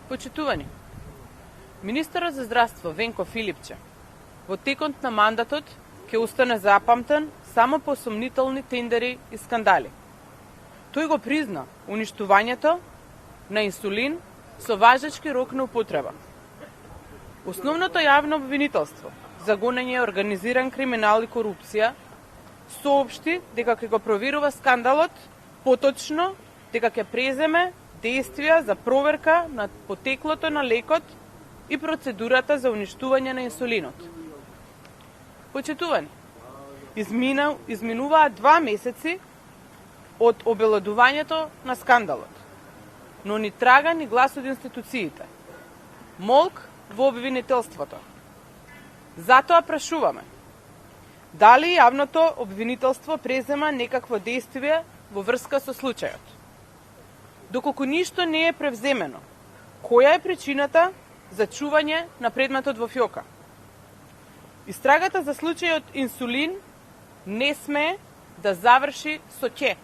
Почитувани, министерот за здравство Венко Филипче во текот на мандатот ќе остане запамтен само по сомнителни тендери и скандали. Тој го призна уништувањето на инсулин со важечки рок на употреба. Основното јавно обвинителство за гонење организиран криминал и корупција соопшти дека ќе го проверува скандалот, поточно дека ќе преземе действија за проверка на потеклото на лекот и процедурата за уништување на инсулинот. Почитувани, изминуваат 2 месеци од обелодувањето на скандалот, но ни трага ни глас од институциите. Молк во обвинителството. Затоа прашуваме, дали јавното обвинителство презема некакво действие во врска со случајот? Доколку ништо не е превземено, која е причината за чување на предметот во фиока? Истрагата за случајот инсулин не смее да заврши со ќе.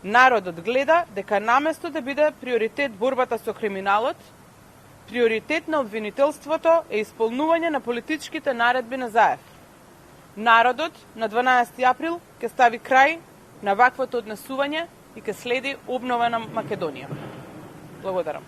Народот гледа дека наместо да биде приоритет борбата со криминалот, приоритет на обвинителството е исполнување на политичките наредби на ЗАЕФ. Народот на 12 април ќе стави крај на ваквото однесување и ќе следи обновена Македонија. Благодарам.